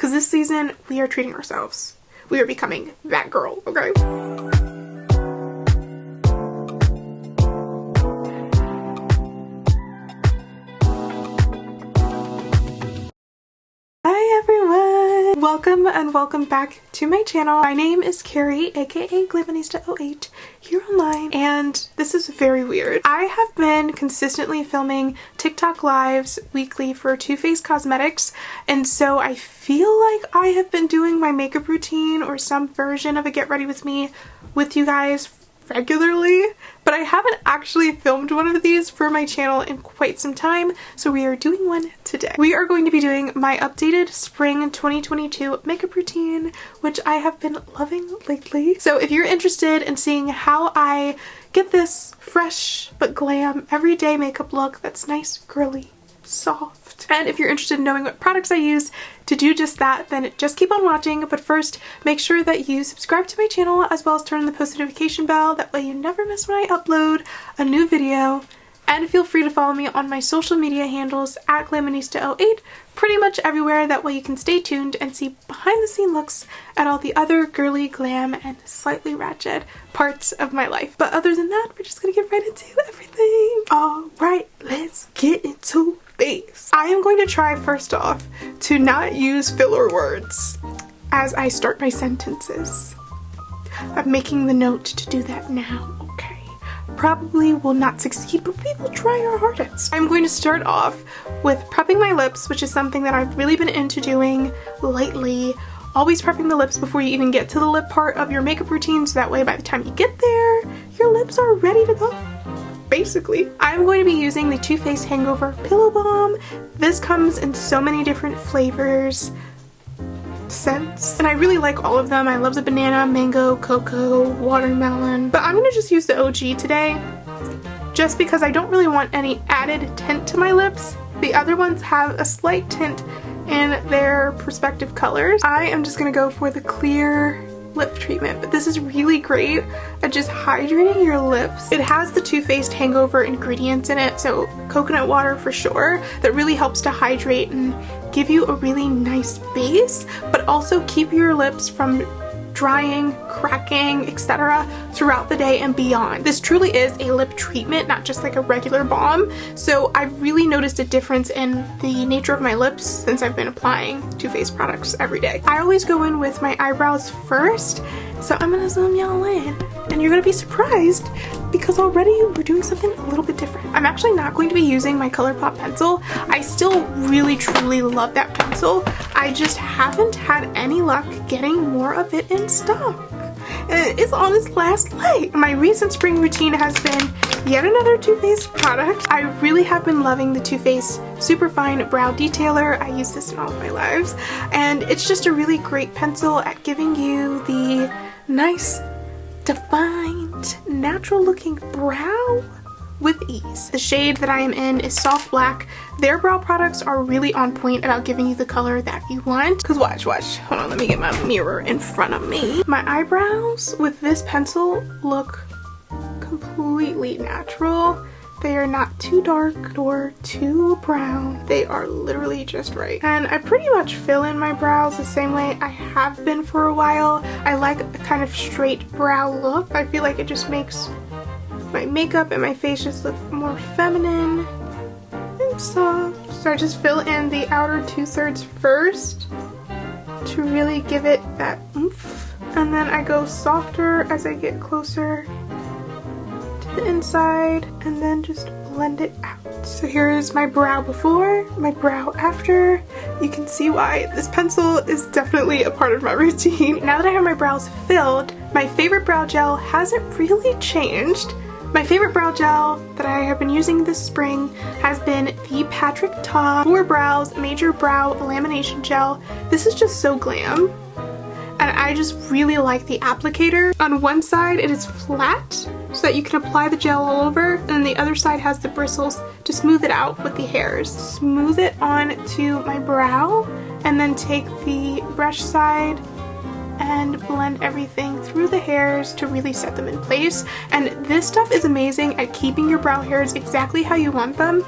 because this season we are treating ourselves. We are becoming that girl, okay? Hi everyone! Welcome and welcome back to my channel. My name is Kerry, aka femininity here online, and this is very weird. I have been consistently filming TikTok lives weekly for Too Faced Cosmetics, and so I feel like I have been doing my makeup routine or some version of a get ready with me with you guys regularly, but I haven't actually filmed one of these for my channel in quite some time, so we are doing one today. We are going to be doing my updated spring 2022 makeup routine, which I have been loving lately. So if you're interested in seeing how I get this fresh but glam everyday makeup look that's nice, girly, soft, and if you're interested in knowing what products I use to do just that, then just keep on watching. But first, make sure that you subscribe to my channel as well as turn on the post notification bell. That way you never miss when I upload a new video. And feel free to follow me on my social media handles at femininity pretty much everywhere. That way you can stay tuned and see behind the scene looks at all the other girly, glam, and slightly ratchet parts of my life. But other than that, we're just gonna get right into everything. Alright, let's get into this. I am going to try first off to not use filler words as I start my sentences. I'm making the note to do that now, okay? Probably will not succeed, but we will try our hardest. I'm going to start off with prepping my lips, which is something that I've really been into doing lately. Always prepping the lips before you even get to the lip part of your makeup routine, so that way by the time you get there, your lips are ready to go. Basically, I'm going to be using the Too Faced Hangover Pillow Balm. This comes in so many different flavors, scents, and I really like all of them. I love the banana, mango, cocoa, watermelon, but I'm gonna just use the OG today just because I don't really want any added tint to my lips. The other ones have a slight tint in their respective colors. I am just gonna go for the clear lip treatment, but this is really great at just hydrating your lips. It has the Too Faced Hangover ingredients in it, so coconut water for sure, that really helps to hydrate and give you a really nice base, but also keep your lips from drying, cracking, etc. throughout the day and beyond. This truly is a lip treatment, not just like a regular balm, so I've really noticed a difference in the nature of my lips since I've been applying Too Faced products every day. I always go in with my eyebrows first, so I'm gonna zoom y'all in, and you're gonna be surprised because already we're doing something a little bit different. I'm actually not going to be using my ColourPop pencil. I still really truly love that pencil. I just haven't had any luck getting more of it in stock. And it's on its last leg. My recent spring routine has been yet another Too Faced product. I really have been loving the Too Faced Superfine Brow Detailer. I use this in all of my lives, and it's just a really great pencil at giving you the nice, defined, natural looking brow with ease. The shade that I am in is Soft Black. Their brow products are really on point about giving you the color that you want. Cause watch, hold on, let me get my mirror in front of me. My eyebrows with this pencil look completely natural. They are not too dark or too brown. They are literally just right. And I pretty much fill in my brows the same way I have been for a while. I like a kind of straight brow look. I feel like it just makes my makeup and my face just look more feminine and soft. So I just fill in the outer 2/3 first to really give it that oomph. And then I go softer as I get closer the inside, and then just blend it out. So here's my brow before, my brow after. You can see why this pencil is definitely a part of my routine. Now that I have my brows filled, my favorite brow gel hasn't really changed. My favorite brow gel that I have been using this spring has been the Patrick Ta For Brows Major Brow Lamination Gel. This is just so glam, and I just really like the applicator. On one side it is flat so that you can apply the gel all over, and the other side has the bristles to smooth it out with the hairs. Smooth it onto my brow, and then take the brush side and blend everything through the hairs to really set them in place. And this stuff is amazing at keeping your brow hairs exactly how you want them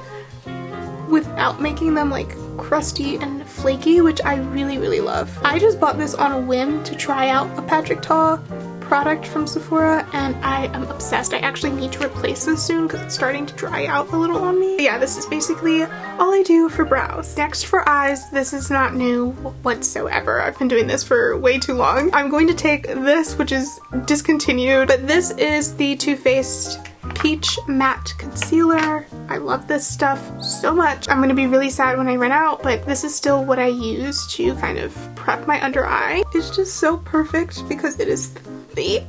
without making them like crusty and flaky, which I really love. I just bought this on a whim to try out a Patrick Ta product from Sephora, and I am obsessed. I actually need to replace this soon because it's starting to dry out a little on me. But yeah, this is basically all I do for brows. Next for eyes, this is not new whatsoever. I've been doing this for way too long. I'm going to take this, which is discontinued, but this is the Too Faced Peach Matte Concealer. I love this stuff so much. I'm gonna be really sad when I run out, but this is still what I use to kind of prep my under eye. It's just so perfect because it is thick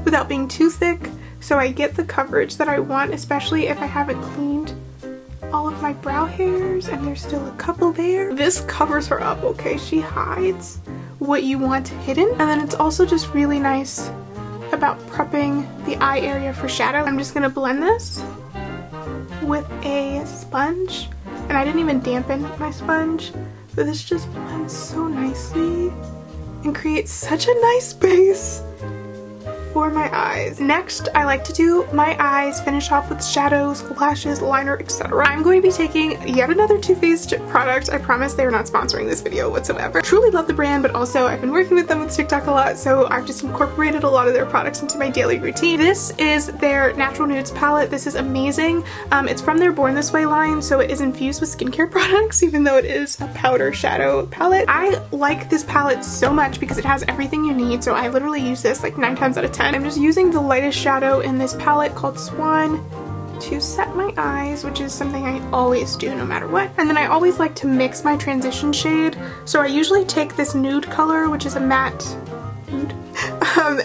without being too thick, so I get the coverage that I want, especially if I haven't cleaned all of my brow hairs and there's still a couple there. This covers her up, okay? She hides what you want hidden, and then it's also just really nice about prepping the eye area for shadow. I'm just gonna blend this with a sponge, and I didn't even dampen my sponge, but this just blends so nicely and creates such a nice base for my eyes. Next, I like to do my eyes, finish off with shadows, lashes, liner, etc. I'm going to be taking yet another Too Faced product. I promise they are not sponsoring this video whatsoever. Truly love the brand, but also I've been working with them with TikTok a lot, so I've just incorporated a lot of their products into my daily routine. This is their Natural Nudes palette. This is amazing. It's from their Born This Way line, so it is infused with skincare products, even though it is a powder shadow palette. I like this palette so much because it has everything you need, so I literally use this like 9 times out of 10. I'm just using the lightest shadow in this palette called Swan to set my eyes, which is something I always do no matter what. And then I always like to mix my transition shade, so I usually take this nude color, which is a matte nude,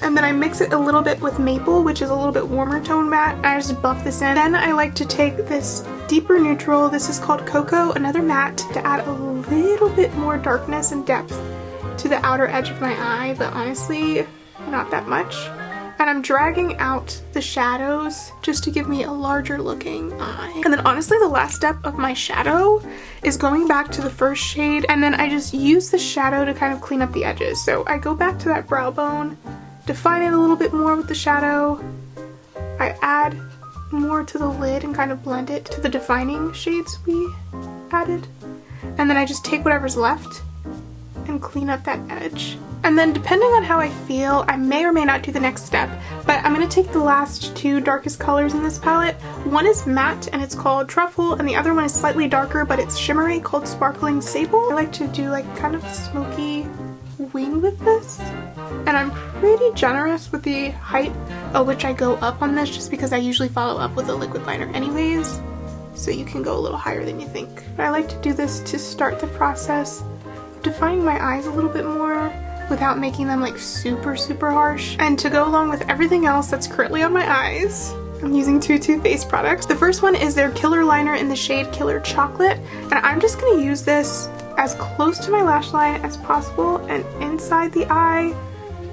and then I mix it a little bit with Maple, which is a little bit warmer tone matte, and I just buff this in. Then I like to take this deeper neutral, this is called Cocoa, another matte, to add a little bit more darkness and depth to the outer edge of my eye, but honestly, not that much. And I'm dragging out the shadows just to give me a larger looking eye. And then honestly, the last step of my shadow is going back to the first shade, and then I just use the shadow to kind of clean up the edges. So I go back to that brow bone, define it a little bit more with the shadow. I add more to the lid and kind of blend it to the defining shades we added. And then I just take whatever's left and clean up that edge. And then depending on how I feel, I may or may not do the next step, but I'm going to take the last 2 darkest colors in this palette. One is matte and it's called Truffle, and the other one is slightly darker but it's shimmery called Sparkling Sable. I like to do like kind of smoky wing with this, and I'm pretty generous with the height at which I go up on this just because I usually follow up with a liquid liner anyways, so you can go a little higher than you think. But I like to do this to start the process of defining my eyes a little bit more without making them like super harsh. And to go along with everything else that's currently on my eyes, I'm using 2 Too Faced products. The first one is their Killer Liner in the shade Killer Chocolate, and I'm just going to use this as close to my lash line as possible and inside the eye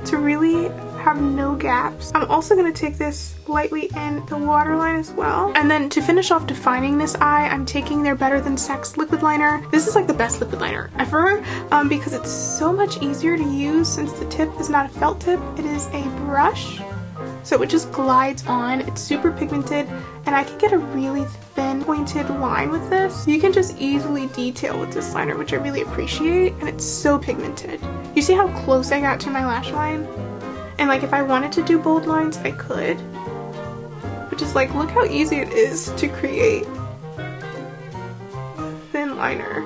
to really have no gaps. I'm also going to take this lightly in the waterline as well. And then to finish off defining this eye, I'm taking their Better Than Sex liquid liner. This is like the best liquid liner ever because it's so much easier to use since the tip is not a felt tip. It is a brush, so it just glides on. It's super pigmented, and I can get a really thin pointed line with this. You can just easily detail with this liner, which I really appreciate, and it's so pigmented. You see how close I got to my lash line? And like if I wanted to do bold lines, I could. But just like, look how easy it is to create a thin liner.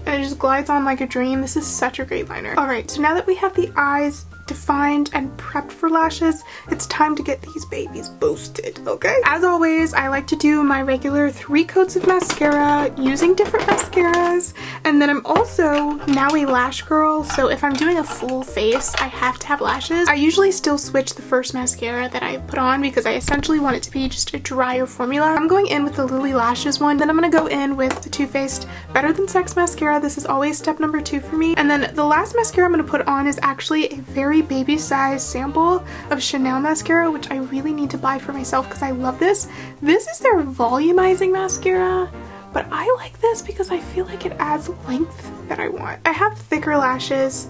And it just glides on like a dream. This is such a great liner. Alright, so now that we have the eyes defined and prepped for lashes, it's time to get these babies boosted, okay? As always, I like to do my regular 3 coats of mascara using different mascaras, and then I'm also now a lash girl, so if I'm doing a full face, I have to have lashes. I usually still switch the first mascara that I put on because I essentially want it to be just a drier formula. I'm going in with the Lily Lashes one, then I'm going to go in with the Too Faced Better Than Sex mascara. This is always step number 2 for me. And then the last mascara I'm going to put on is actually a very baby size sample of Chanel mascara, which I really need to buy for myself because I love this. This is their volumizing mascara, but I like this because I feel like it adds length that I want. I have thicker lashes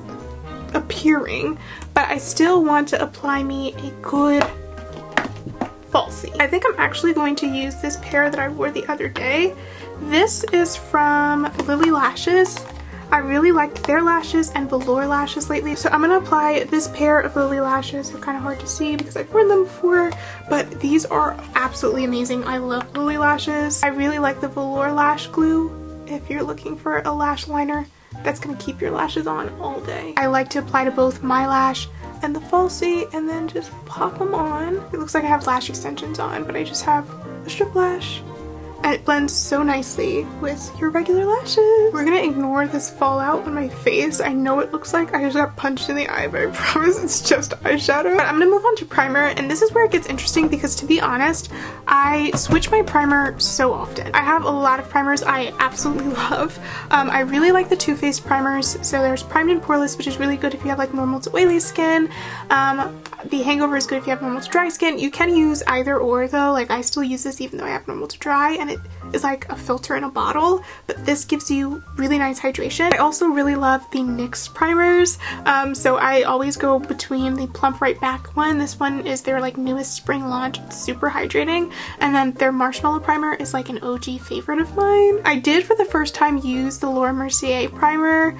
appearing, but I still want to apply me a good falsie. I think I'm actually going to use this pair that I wore the other day. This is from Lily Lashes. I really liked their lashes and velour lashes lately, so I'm gonna apply this pair of Lily lashes. They're kind of hard to see because I've worn them before, but these are absolutely amazing. I love Lily Lashes. I really like the velour lash glue if you're looking for a lash liner that's gonna keep your lashes on all day. I like to apply to both my lash and the falsie and then just pop them on. It looks like I have lash extensions on, but I just have a strip lash. And it blends so nicely with your regular lashes. We're gonna ignore this fallout on my face. I know it looks like I just got punched in the eye, but I promise it's just eyeshadow. But I'm gonna move on to primer, and this is where it gets interesting because, to be honest, I switch my primer so often. I have a lot of primers I absolutely love. I really like the Too Faced primers. So there's Primed and Poreless, which is really good if you have like normal to oily skin. The Hangover is good if you have normal to dry skin. You can use either or though. Like, I still use this even though I have normal to dry, and it is like a filter in a bottle, but this gives you really nice hydration. I also really love the NYX primers, so I always go between the Plump Right Back one. This one is their like newest spring launch. It's super hydrating, and then their Marshmallow primer is like an OG favorite of mine. I did for the first time use the Laura Mercier primer.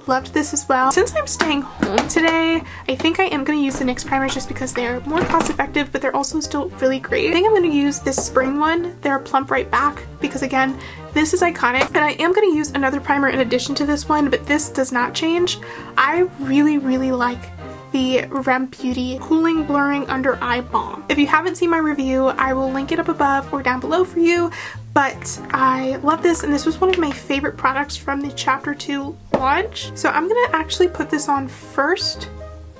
Loved this as well. Since I'm staying home today, I think I am going to use the NYX primers just because they're more cost effective, but they're also still really great. I think I'm going to use this spring one, their Plump Right Back, because again, this is iconic. And I am going to use another primer in addition to this one, but this does not change. I really like the Rem Beauty Cooling Blurring Under Eye Balm. If you haven't seen my review, I will link it up above or down below for you, but I love this, and this was one of my favorite products from the Chapter 2 launch. So I'm gonna actually put this on first.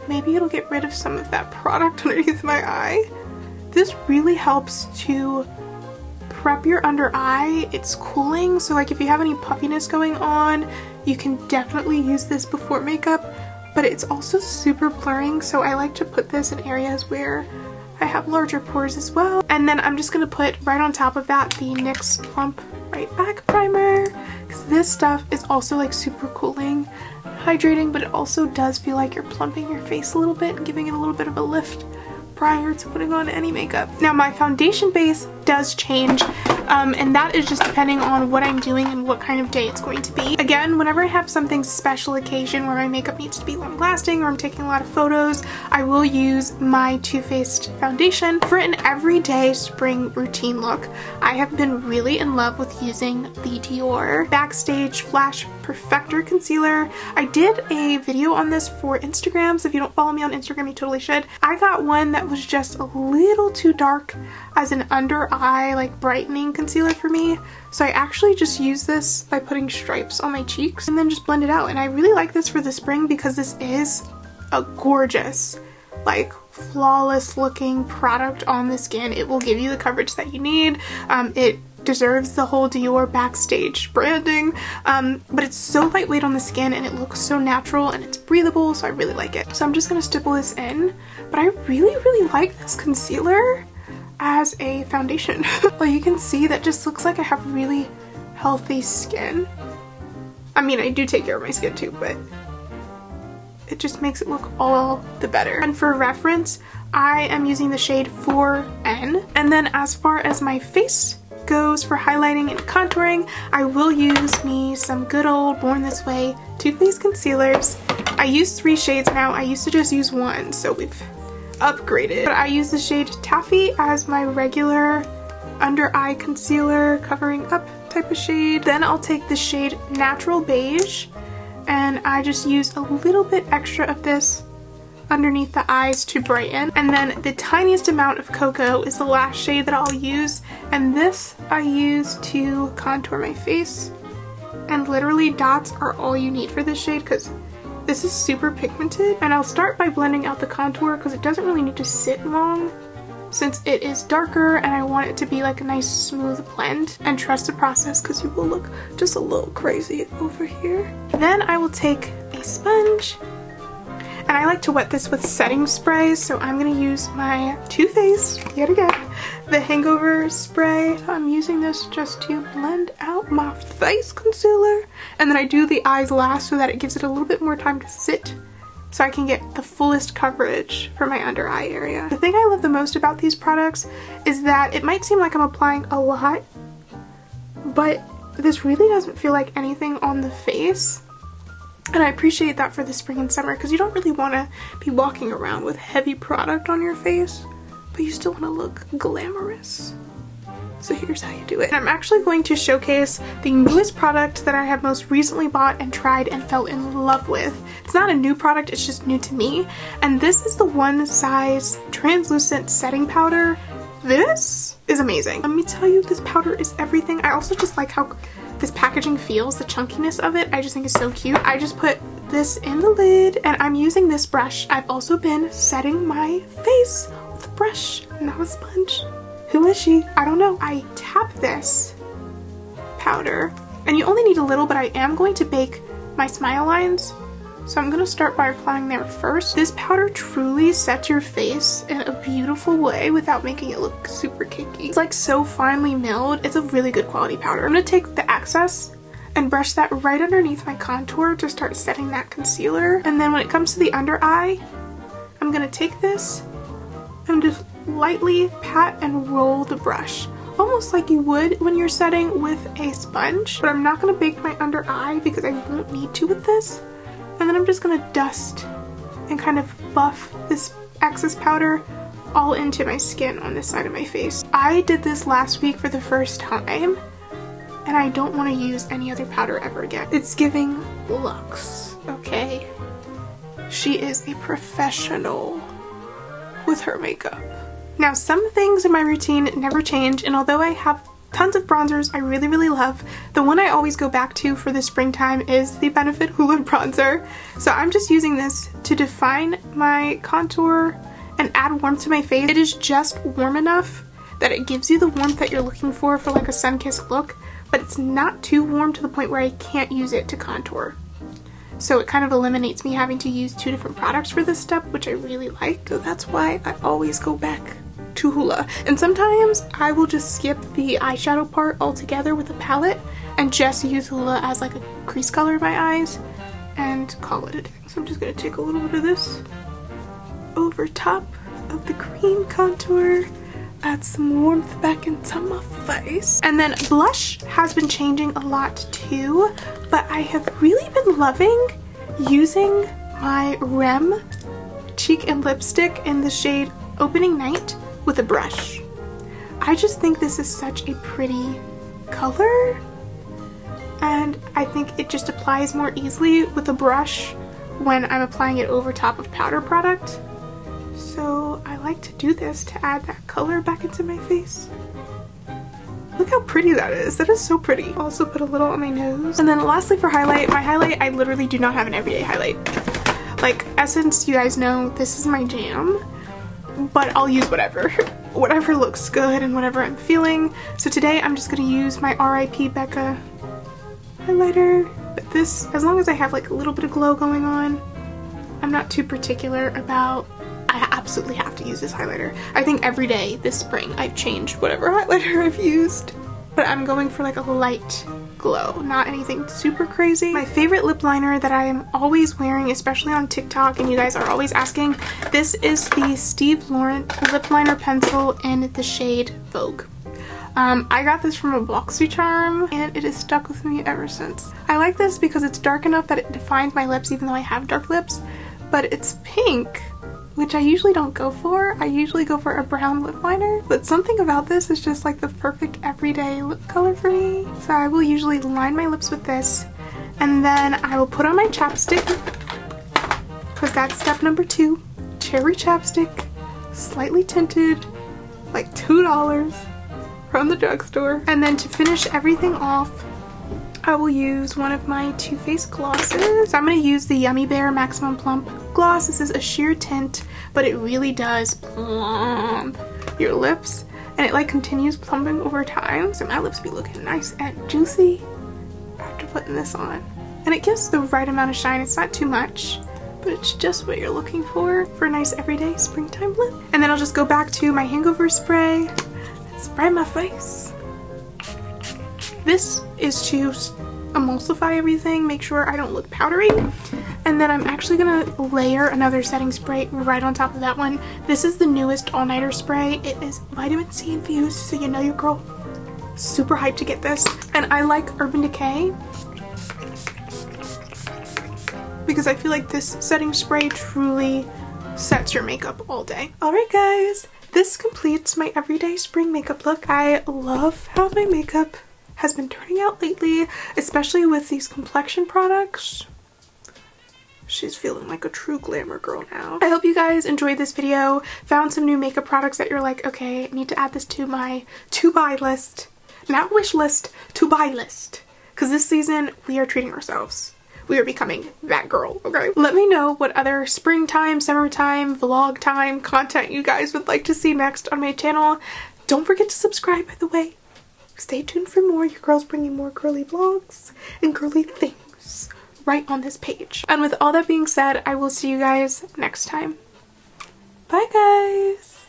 Maybe it'll get rid of some of that product underneath my eye. This really helps to prep your under eye. It's cooling, so like if you have any puffiness going on, you can definitely use this before makeup. But it's also super blurring, so I like to put this in areas where I have larger pores as well. And then I'm just gonna put right on top of that the NYX Plump Right Back primer, because this stuff is also like super cooling, hydrating, but it also does feel like you're plumping your face a little bit and giving it a little bit of a lift prior to putting on any makeup. Now my foundation base does change, and that is just depending on what I'm doing and what kind of day it's going to be. Again, whenever I have something special occasion where my makeup needs to be long lasting or I'm taking a lot of photos, I will use my Too Faced foundation. For an everyday spring routine look, I have been really in love with using the Dior Backstage Flash Perfector Concealer. I did a video on this for Instagram, so if you don't follow me on Instagram, you totally should. I got one that was just a little too dark as an under eye like brightening concealer for me, so I actually just use this by putting stripes on my cheeks and then just blend it out. And I really like this for the spring because this is a gorgeous, like flawless looking product on the skin. It will give you the coverage that you need. It deserves the whole Dior Backstage branding, but it's so lightweight on the skin and it looks so natural and it's breathable, so I really like it. So I'm just gonna stipple this in, but I really like this concealer as a foundation. Well, you can see that just looks like I have really healthy skin. I mean, I do take care of my skin too, but it just makes it look all the better. And for reference, I am using the shade 4N. And then as far as my face goes for highlighting and contouring, I will use me some good old Born This Way Too Faced concealers. I use 3 shades now. I used to just use 1, so we've upgraded. But I use the shade Taffy as my regular under eye concealer covering up type of shade. Then I'll take the shade Natural Beige and I just use a little bit extra of this underneath the eyes to brighten. And then the tiniest amount of Cocoa is the last shade that I'll use, and this I use to contour my face. And literally dots are all you need for this shade because this is super pigmented. And I'll start by blending out the contour because it doesn't really need to sit long since it is darker and I want it to be like a nice smooth blend. And trust the process because you will look just a little crazy over here. Then I will take a sponge, and I like to wet this with setting spray, so I'm going to use my Too Faced, yet again, the Hangover spray. I'm using this just to blend out my face concealer, and then I do the eyes last so that it gives it a little bit more time to sit so I can get the fullest coverage for my under eye area. The thing I love the most about these products is that it might seem like I'm applying a lot, but this really doesn't feel like anything on the face. And I appreciate that for the spring and summer because you don't really want to be walking around with heavy product on your face, but you still want to look glamorous. So here's how you do it. I'm actually going to showcase the newest product that I have most recently bought and tried and fell in love with. It's not a new product, it's just new to me. And this is the One Size Translucent Setting Powder. This is amazing. Let me tell you, this powder is everything. I also just like how this packaging feels, the chunkiness of it. I just think it's so cute. I just put this in the lid and I'm using this brush. I've also been setting my face with a brush, not a sponge. Who is she? I don't know. I tap this powder and you only need a little, but I am going to bake my smile lines. So I'm going to start by applying there first. This powder truly sets your face in a beautiful way without making it look super cakey. It's like so finely milled. It's a really good quality powder. I'm going to take the excess and brush that right underneath my contour to start setting that concealer. And then when it comes to the under eye, I'm going to take this and just lightly pat and roll the brush. Almost like you would when you're setting with a sponge. But I'm not going to bake my under eye because I won't need to with this. And then I'm just gonna dust and kind of buff this excess powder all into my skin on this side of my face. I did this last week for the first time and I don't want to use any other powder ever again. It's giving luxe, okay? She is a professional with her makeup. Now, some things in my routine never change, and although I have tons of bronzers I really love, the one I always go back to for the springtime is the Benefit Hoola bronzer. So I'm just using this to define my contour and add warmth to my face. It is just warm enough that it gives you the warmth that you're looking for like a sun-kissed look, but it's not too warm to the point where I can't use it to contour. So it kind of eliminates me having to use two different products for this step, which I really like. So that's why I always go back to Hoola. And sometimes I will just skip the eyeshadow part altogether with a palette and just use Hoola as like a crease color in my eyes and call it a day. So I'm just going to take a little bit of this over top of the cream contour, add some warmth back into my face. And then blush has been changing a lot too, but I have really been loving using my Rem cheek and lipstick in the shade Opening Night with a brush. I just think this is such a pretty color and I think it just applies more easily with a brush when I'm applying it over top of powder product. So I like to do this to add that color back into my face. Look how pretty that is. That is so pretty. Also put a little on my nose. And then lastly for highlight, my highlight, I literally do not have an everyday highlight. Like Essence, you guys know this is my jam. But I'll use whatever. Whatever looks good and whatever I'm feeling. So today I'm just going to use my RIP Becca highlighter. But this, as long as I have like a little bit of glow going on, I'm not too particular about, I absolutely have to use this highlighter. I think every day this spring I've changed whatever highlighter I've used. But I'm going for like a light glow, not anything super crazy. My favorite lip liner that I am always wearing, especially on TikTok, and you guys are always asking, this is the Steve Laurent lip liner pencil in the shade Vogue. I got this from a BoxyCharm and it has stuck with me ever since. I like this because it's dark enough that it defines my lips even though I have dark lips, but it's pink, which I usually don't go for. I usually go for a brown lip liner, but something about this is just like the perfect everyday lip color for me. So I will usually line my lips with this, and then I will put on my chapstick, because that's step number 2. Cherry chapstick, slightly tinted, like $2 from the drugstore. And then to finish everything off, I will use one of my Too Faced glosses. So I'm going to use the Yummy Bear Maximum Plump gloss. This is a sheer tint, but it really does plump your lips, and it like continues plumping over time. So my lips be looking nice and juicy after putting this on. And it gives the right amount of shine. It's not too much, but it's just what you're looking for a nice everyday springtime lip. And then I'll just go back to my hangover spray and spray my face. This is to emulsify everything, make sure I don't look powdery. And then I'm actually gonna layer another setting spray right on top of that one. This is the newest all-nighter spray. It is vitamin C infused, so you know your girl super hyped to get this. And I like Urban Decay because I feel like this setting spray truly sets your makeup all day. Alright guys, this completes my everyday spring makeup look. I love how my makeup has been turning out lately, especially with these complexion products. She's feeling like a true glamour girl now. I hope you guys enjoyed this video, found some new makeup products that you're like, okay, I need to add this to my to-buy list. Not wish list, to-buy list. Because this season, we are treating ourselves. We are becoming that girl, okay? Let me know what other springtime, summertime, vlog time content you guys would like to see next on my channel. Don't forget to subscribe, by the way. Stay tuned for more. Your girl's bringing more girly vlogs and girly things right on this page. And with all that being said, I will see you guys next time. Bye, guys.